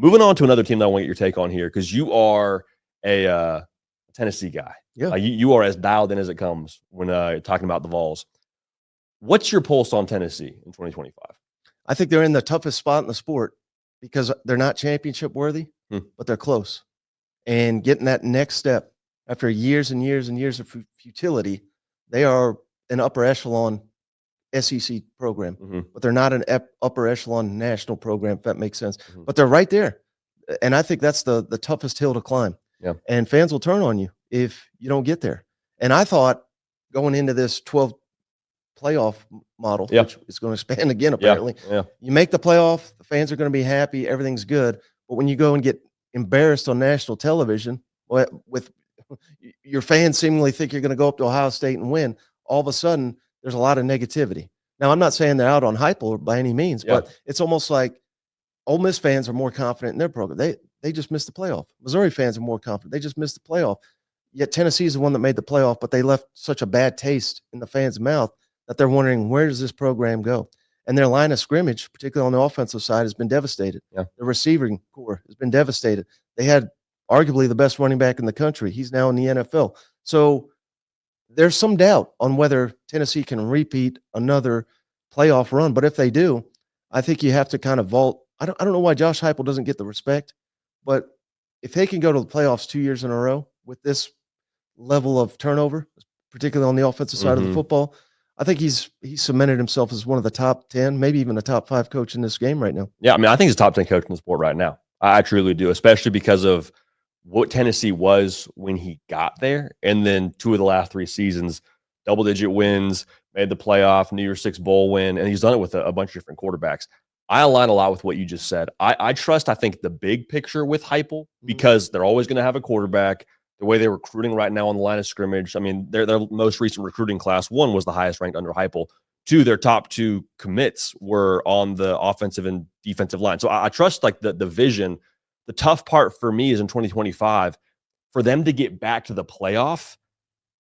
Moving on to another team that I want to get your take on here, because you are a Tennessee guy. Yeah. You are as dialed in as it comes when talking about the Vols. What's your pulse on Tennessee in 2025? I think they're in the toughest spot in the sport because they're not championship worthy, but they're close. And getting that next step after years and years and years of futility, they are an upper echelon SEC program, but they're not an upper echelon national program, if that makes sense. But they're right there. And I think that's the toughest hill to climb. Yeah. And fans will turn on you if you don't get there. And I thought going into this 12 playoff model, which is going to expand again, apparently. Yeah. You make the playoff, the fans are going to be happy, everything's good. But when you go and get embarrassed on national television with your fans seemingly think you're going to go up to Ohio State and win, all of a sudden there's a lot of negativity. Now, I'm not saying they're out on Heupel by any means, but it's almost like Ole Miss fans are more confident in their program. They just missed the playoff. Missouri fans are more confident. They just missed the playoff. Yet Tennessee is the one that made the playoff, but they left such a bad taste in the fans' mouth that they're wondering, where does this program go? And their line of scrimmage, particularly on the offensive side, has been devastated. Yeah. The receiving core has been devastated. They had arguably the best running back in the country. He's now in the NFL. So there's some doubt on whether Tennessee can repeat another playoff run. But if they do, I think you have to kind of vault. I don't know why Josh Heupel doesn't get the respect, but if they can go to the playoffs 2 years in a row with this level of turnover, particularly on the offensive side of the football, I think he's cemented himself as one of the top 10, maybe even a top 5 coach in this game right now. Yeah, I mean, I think he's a top 10 coach in the sport right now. I truly do, especially because of what Tennessee was when he got there. And then 2 of the last 3 seasons, double-digit wins, made the playoff, New Year's Six bowl win, and he's done it with a bunch of different quarterbacks. I align a lot with what you just said. I trust, I think, the big picture with Heupel because they're always going to have a quarterback. The way they're recruiting right now on the line of scrimmage, I mean, their most recent recruiting class, 1 was the highest ranked under Heupel. 2, their top 2 commits were on the offensive and defensive line. So I trust like the vision. The tough part for me is in 2025, for them to get back to the playoff,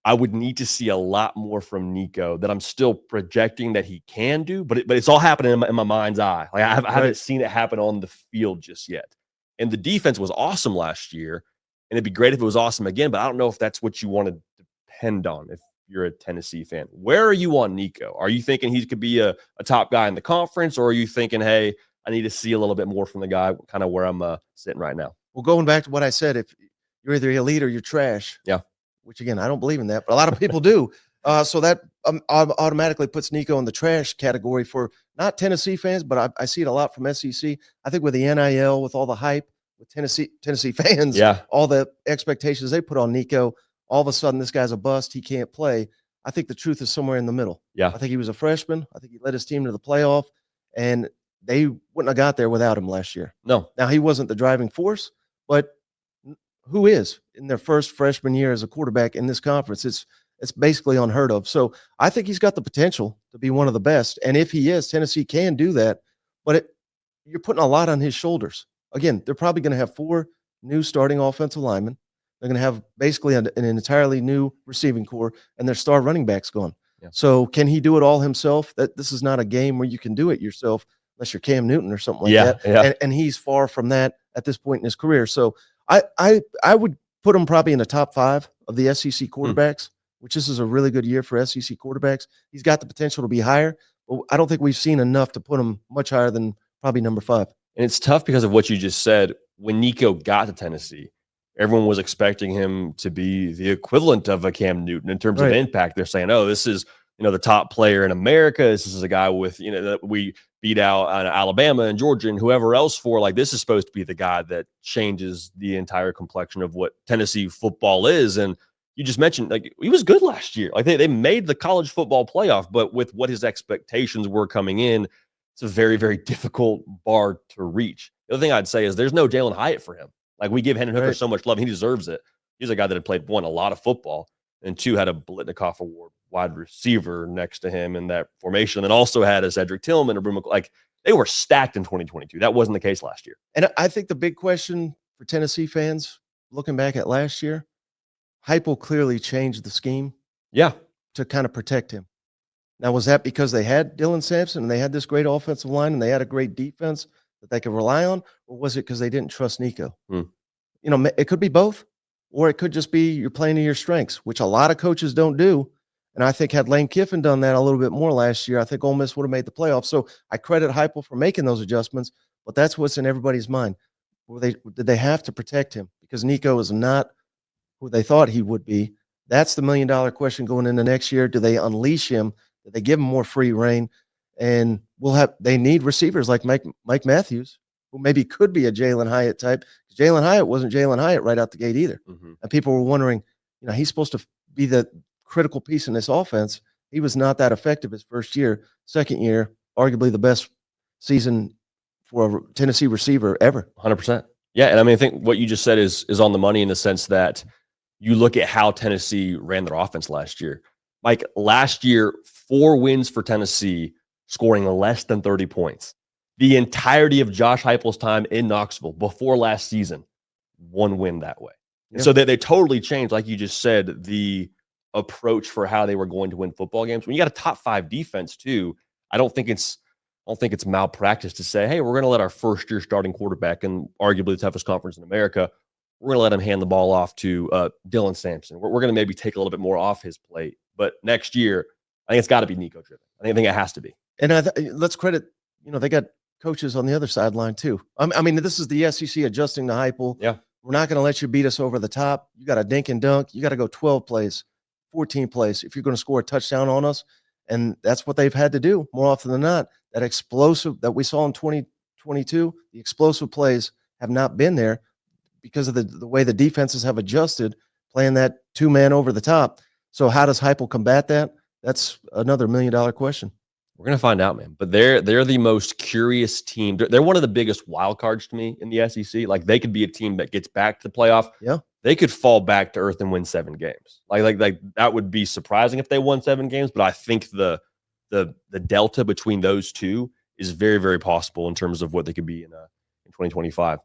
I would need to see a lot more from Nico that I'm still projecting that he can do, but it's all happening in my mind's eye. Like I haven't seen it happen on the field just yet. And the defense was awesome last year. And it'd be great if it was awesome again, but I don't know if that's what you want to depend on if you're a Tennessee fan. Where are you on Nico? Are you thinking he could be a top guy in the conference, or are you thinking, hey, I need to see a little bit more from the guy, kind of where I'm sitting right now? Well, going back to what I said, if you're either elite or you're trash. Yeah. Which, again, I don't believe in that, but a lot of people do. So that automatically puts Nico in the trash category for not Tennessee fans, but I see it a lot from SEC. I think with the NIL, with all the hype, with Tennessee fans, all the expectations they put on Nico, all of a sudden this guy's a bust, he can't play. I think the truth is somewhere in the middle. Yeah. I think he was a freshman. I think he led his team to the playoff, and they wouldn't have got there without him last year. No. Now, he wasn't the driving force, but who is in their first freshman year as a quarterback in this conference? It's basically unheard of. So I think he's got the potential to be one of the best. And if he is, Tennessee can do that, but you're putting a lot on his shoulders. Again, they're probably going to have 4 new starting offensive linemen. They're going to have basically an entirely new receiving core, and their star running back's gone. Yeah. So can he do it all himself? This is not a game where you can do it yourself unless you're Cam Newton or something like that. Yeah. And he's far from that at this point in his career. So I would put him probably in the top 5 of the SEC quarterbacks, which this is a really good year for SEC quarterbacks. He's got the potential to be higher, but I don't think we've seen enough to put him much higher than probably number 5. And it's tough because of what you just said. When Nico got to Tennessee, everyone was expecting him to be the equivalent of a Cam Newton in terms of impact. They're saying, oh, this is, the top player in America. This is a guy with, that we beat out Alabama and Georgia and whoever else for. Like, this is supposed to be the guy that changes the entire complexion of what Tennessee football is. And you just mentioned, like, he was good last year. Like, they made the college football playoff, but with what his expectations were coming in, it's a very, very difficult bar to reach. The other thing I'd say is there's no Jalen Hyatt for him. Like, we give Hendon Hooker so much love. He deserves it. He's a guy that had played, 1, a lot of football, and 2, had a Blitnikoff Award wide receiver next to him in that formation, and also had a Cedric Tillman, a Bruno. Like, they were stacked in 2022. That wasn't the case last year. And I think the big question for Tennessee fans, looking back at last year, Heupel clearly changed the scheme to kind of protect him. Now, was that because they had Dylan Sampson and they had this great offensive line and they had a great defense that they could rely on, or was it because they didn't trust Nico? Hmm. It could be both, or it could just be you're playing to your strengths, which a lot of coaches don't do. And I think had Lane Kiffin done that a little bit more last year, I think Ole Miss would have made the playoffs. So I credit Heupel for making those adjustments, but that's what's in everybody's mind. Did they have to protect him because Nico is not who they thought he would be? That's the $1 million question going into next year. Do they unleash him? Do they give him more free reign? And they need receivers like Mike Matthews, who maybe could be a Jalen Hyatt type. Jalen Hyatt wasn't Jalen Hyatt right out the gate either. Mm-hmm. And people were wondering, he's supposed to be the critical piece in this offense. He was not that effective his first year. Second year, arguably the best season for a Tennessee receiver ever. 100%. Yeah, and I mean, I think what you just said is on the money in the sense that you look at how Tennessee ran their offense last year. Like last year, 4 wins for Tennessee, scoring less than 30 points. The entirety of Josh Heupel's time in Knoxville before last season, 1 win that way. And so they totally changed, like you just said, the approach for how they were going to win football games. When you got a top 5 defense too, I don't think it's malpractice to say, hey, we're going to let our first-year starting quarterback in arguably the toughest conference in America, we're going to let him hand the ball off to Dylan Sampson. We're going to maybe take a little bit more off his plate. But next year, I think it's got to be Nico driven. I think it has to be. And let's credit, they got coaches on the other sideline too. I mean, this is the SEC adjusting to Heupel. Yeah. We're not going to let you beat us over the top. You got to dink and dunk. You got to go 12 plays, 14 plays if you're going to score a touchdown on us. And that's what they've had to do more often than not. That explosive that we saw in 2022, the explosive plays have not been there because of the way the defenses have adjusted, playing that 2-man over the top. So how does Heupel combat that? That's another $1 million question. We're going to find out, man. But they're the most curious team. They're one of the biggest wild cards to me in the SEC. Like they could be a team that gets back to the playoff. Yeah. They could fall back to earth and win 7 games. Like that would be surprising if they won 7 games. But I think the delta between those two is very, very possible in terms of what they could be in 2025.